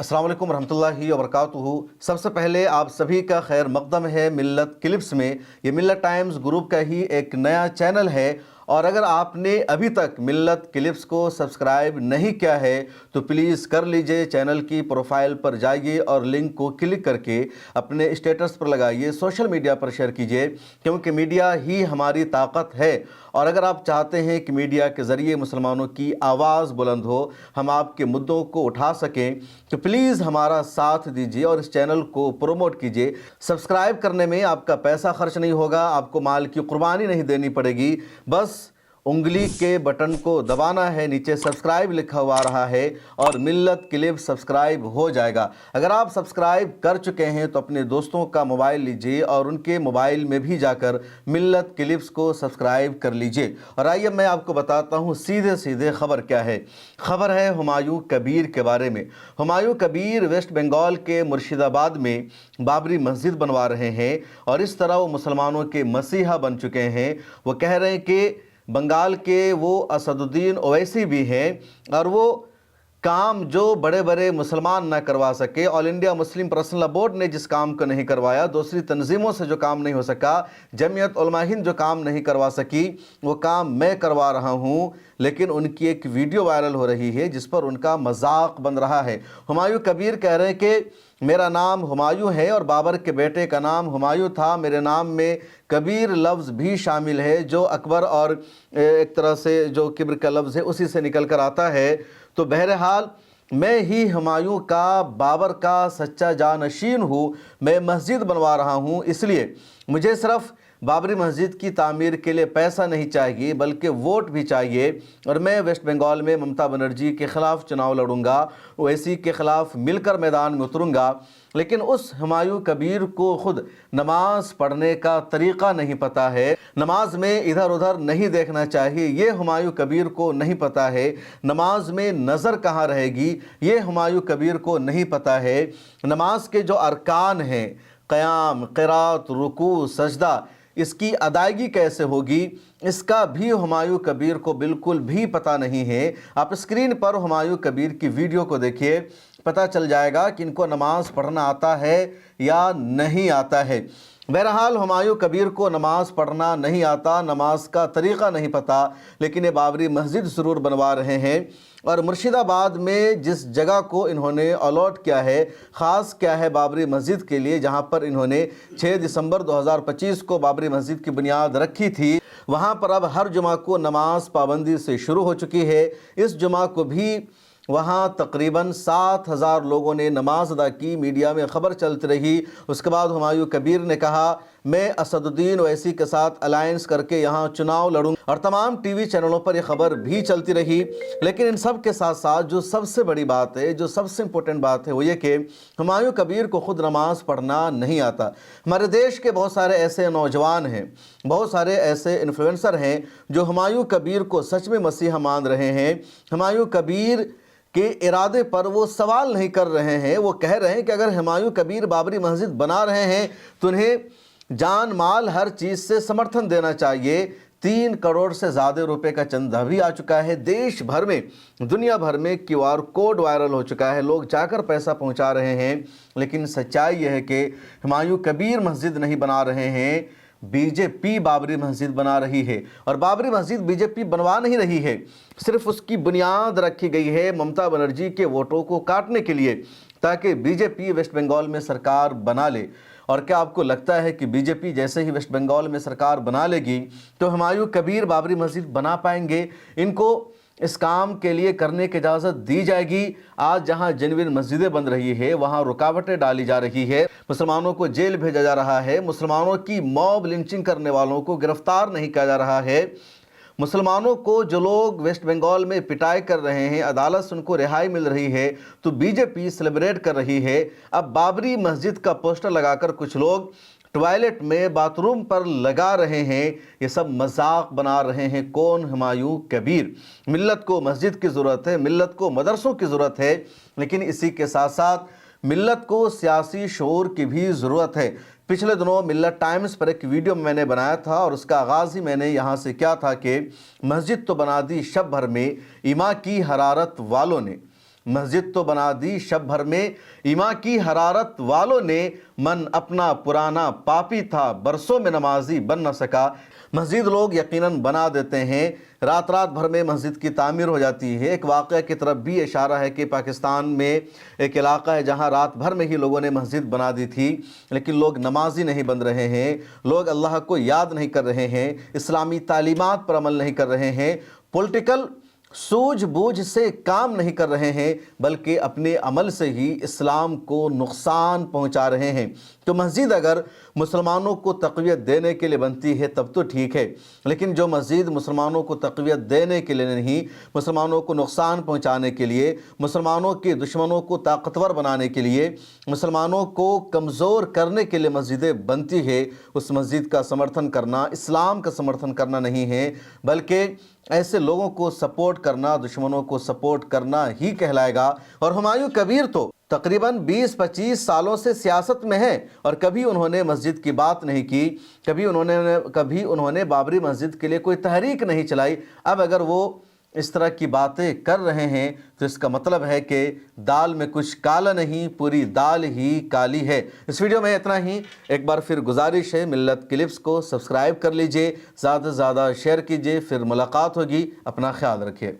अस्सलाम वालेकुम रहमतुल्लाहि व बरकातुहू। सबसे पहले आप सभी का खैर मकदम है मिल्लत क्लिप्स में। ये मिल्लत टाइम्स ग्रुप का ही एक नया चैनल है और अगर आपने अभी तक मिल्लत क्लिप्स को सब्सक्राइब नहीं किया है तो प्लीज़ कर लीजिए। चैनल की प्रोफाइल पर जाइए और लिंक को क्लिक करके अपने स्टेटस पर लगाइए, सोशल मीडिया पर शेयर कीजिए, क्योंकि मीडिया ही हमारी ताकत है। और अगर आप चाहते हैं कि मीडिया के ज़रिए मुसलमानों की आवाज़ बुलंद हो, हम आपके मुद्दों को उठा सकें, तो प्लीज़ हमारा साथ दीजिए और इस चैनल को प्रोमोट कीजिए। सब्सक्राइब करने में आपका पैसा खर्च नहीं होगा, आपको माल की कुर्बानी नहीं देनी पड़ेगी, बस उंगली के बटन को दबाना है, नीचे सब्सक्राइब लिखा हुआ आ रहा है और मिल्लत क्लिप सब्सक्राइब हो जाएगा। अगर आप सब्सक्राइब कर चुके हैं तो अपने दोस्तों का मोबाइल लीजिए और उनके मोबाइल में भी जाकर मिल्लत क्लिप्स को सब्सक्राइब कर लीजिए। और आइए मैं आपको बताता हूँ सीधे सीधे खबर क्या है। खबर है हुमायूं कबीर के बारे में। हुमायूं कबीर वेस्ट बंगाल के मुर्शिदाबाद में बाबरी मस्जिद बनवा रहे हैं और इस तरह वो मुसलमानों के मसीहा बन चुके हैं। वो कह रहे हैं कि बंगाल के वो असदुद्दीन ओवैसी भी हैं और वो काम जो बड़े बड़े मुसलमान ना करवा सके, all India Muslim personal law board ने जिस काम को नहीं करवाया, दूसरी तंजीमों से जो काम नहीं हो सका, जमीयत उलमा हिंद जो काम नहीं करवा सकी, वो काम मैं करवा रहा हूँ। लेकिन उनकी एक वीडियो वायरल हो रही है जिस पर उनका मजाक बन रहा है। हुमायूं कबीर कह रहे हैं कि मेरा नाम हुमायूं है और बाबर के बेटे का नाम हुमायूं था, मेरे नाम में कबीर लफ्ज़ भी शामिल है जो अकबर और एक तरह से जो किब्र का लफ्ज़ है उसी से निकल कर आता है। तो बहरहाल मैं ही हुमायूं का, बाबर का सच्चा जानशीन हूँ। मैं मस्जिद बनवा रहा हूँ, इसलिए मुझे सिर्फ बाबरी मस्जिद की तामीर के लिए पैसा नहीं चाहिए बल्कि वोट भी चाहिए। और मैं वेस्ट बंगाल में ममता बनर्जी के ख़िलाफ़ चुनाव लड़ूंगा, ओवैसी के ख़िलाफ़ मिलकर मैदान में उतरूंगा। लेकिन उस हुमायूं कबीर को खुद नमाज पढ़ने का तरीक़ा नहीं पता है, नमाज में इधर उधर नहीं देखना चाहिए, ये हुमायूं कबीर को नहीं पता है। नमाज में नज़र कहाँ रहेगी, ये हुमायूं कबीर को नहीं पता है। नमाज के जो अरकान हैं, क़याम, क़िरात, रुकू, सजदा, इसकी अदायगी कैसे होगी, इसका भी हुमायूं कबीर को बिल्कुल भी पता नहीं है। आप स्क्रीन पर हुमायूं कबीर की वीडियो को देखिए, पता चल जाएगा कि इनको नमाज पढ़ना आता है या नहीं आता है। बहरहाल हुमायूं कबीर को नमाज पढ़ना नहीं आता, नमाज का तरीक़ा नहीं पता, लेकिन ये बाबरी मस्जिद ज़रूर बनवा रहे हैं। और मुर्शिदाबाद में जिस जगह को इन्होंने अलॉट किया है, ख़ास क्या है बाबरी मस्जिद के लिए, जहां पर इन्होंने 6 दिसंबर 2025 को बाबरी मस्जिद की बुनियाद रखी थी, वहां पर अब हर जुमा को नमाज पाबंदी से शुरू हो चुकी है। इस जुमा को भी वहाँ तकरीबन 7,000 लोगों ने नमाज अदा की। मीडिया में ख़बर चलती रही। उसके बाद हुमायूं कबीर ने कहा मैं असदुद्दीन ओवैसी के साथ अलायंस करके यहाँ चुनाव लड़ूंगा और तमाम टीवी चैनलों पर यह खबर भी चलती रही। लेकिन इन सब के साथ साथ जो सबसे बड़ी बात है, जो सबसे इम्पोर्टेंट बात है, वो ये कि हुमायूं कबीर को ख़ुद नमाज पढ़ना नहीं आता। हमारे देश के बहुत सारे ऐसे नौजवान हैं, बहुत सारे ऐसे इन्फ्लुएंसर हैं जो हुमायूं कबीर को सच में मसीहा मान रहे हैं। हुमायूं कबीर के इरादे पर वो सवाल नहीं कर रहे हैं। वो कह रहे हैं कि अगर हुमायूं कबीर बाबरी मस्जिद बना रहे हैं तो उन्हें जान माल हर चीज़ से समर्थन देना चाहिए। 3 करोड़ से ज़्यादा रुपए का चंदा भी आ चुका है। देश भर में, दुनिया भर में QR कोड वायरल हो चुका है, लोग जाकर पैसा पहुंचा रहे हैं। लेकिन सच्चाई यह है कि हुमायूं कबीर मस्जिद नहीं बना रहे हैं, बीजेपी बाबरी मस्जिद बना रही है। और बाबरी मस्जिद बीजेपी बनवा नहीं रही है, सिर्फ उसकी बुनियाद रखी गई है ममता बनर्जी के वोटों को काटने के लिए, ताकि बीजेपी वेस्ट बंगाल में सरकार बना ले। और क्या आपको लगता है कि बीजेपी जैसे ही वेस्ट बंगाल में सरकार बना लेगी तो हुमायूं कबीर बाबरी मस्जिद बना पाएंगे? इनको इस काम के लिए करने की इजाज़त दी जाएगी? आज जहां जेन्युइन मस्जिदें बन रही है वहां रुकावटें डाली जा रही है, मुसलमानों को जेल भेजा जा रहा है, मुसलमानों की मॉब लिंचिंग करने वालों को गिरफ्तार नहीं किया जा रहा है, मुसलमानों को जो लोग वेस्ट बंगाल में पिटाई कर रहे हैं अदालत से उनको रिहाई मिल रही है तो बीजेपी सेलिब्रेट कर रही है। अब बाबरी मस्जिद का पोस्टर लगाकर कुछ लोग टॉयलेट में, बाथरूम पर लगा रहे हैं। ये सब मजाक बना रहे हैं। कौन? हुमायूं कबीर। मिल्लत को मस्जिद की ज़रूरत है, मिल्लत को मदरसों की ज़रूरत है, लेकिन इसी के साथ साथ मिल्लत को सियासी शऊर की भी ज़रूरत है। पिछले दिनों मिल्लत टाइम्स पर एक वीडियो मैंने बनाया था और उसका आगाज़ ही मैंने यहाँ से किया था कि मस्जिद तो बना दी शब भर में, इमा की हरारत वालों ने। مسجد تو بنا دی شب بھر میں، ایمان کی حرارت والوں نے، من اپنا پرانا پاپی تھا برسوں میں نمازی بن نہ سکا۔ مسجد لوگ یقیناً بنا دیتے ہیں، رات بھر میں مسجد کی تعمیر ہو جاتی ہے۔ ایک واقعہ کی طرف بھی اشارہ ہے کہ پاکستان میں ایک علاقہ ہے جہاں رات بھر میں ہی لوگوں نے مسجد بنا دی تھی، لیکن لوگ نمازی نہیں بن رہے ہیں، لوگ اللہ کو یاد نہیں کر رہے ہیں، اسلامی تعلیمات پر عمل نہیں کر رہے ہیں، پولیٹیکل سوجھ بوجھ سے کام نہیں کر رہے ہیں، بلکہ اپنے عمل سے ہی اسلام کو نقصان پہنچا رہے ہیں۔ تو مسجد اگر مسلمانوں کو تقویت دینے کے لیے بنتی ہے تب تو ٹھیک ہے، لیکن جو مسجد مسلمانوں کو تقویت دینے کے لیے نہیں، مسلمانوں کو نقصان پہنچانے کے لیے، مسلمانوں کے دشمنوں کو طاقتور بنانے کے لیے، مسلمانوں کو کمزور کرنے کے لیے مسجدیں بنتی ہے، اس مسجد کا سمرتھن کرنا اسلام کا سمرتھن کرنا نہیں ہے، بلکہ ایسے لوگوں کو سپورٹ کرنا، دشمنوں کو سپورٹ کرنا ہی کہلائے گا۔ اور ہمایوں کبیر تو تقریباً 20-25 سالوں سے سیاست میں ہیں، اور کبھی انہوں نے مسجد کی بات نہیں کی، کبھی انہوں نے بابری مسجد کے لیے کوئی تحریک نہیں چلائی۔ اب اگر وہ اس طرح کی باتیں کر رہے ہیں تو اس کا مطلب ہے کہ دال میں کچھ کالا نہیں، پوری دال ہی کالی ہے۔ اس ویڈیو میں اتنا ہی۔ ایک بار پھر گزارش ہے، ملت کلپس کو سبسکرائب کر لیجئے، زیادہ سے زیادہ شیئر کیجئے، پھر ملاقات ہوگی۔ اپنا خیال رکھیے۔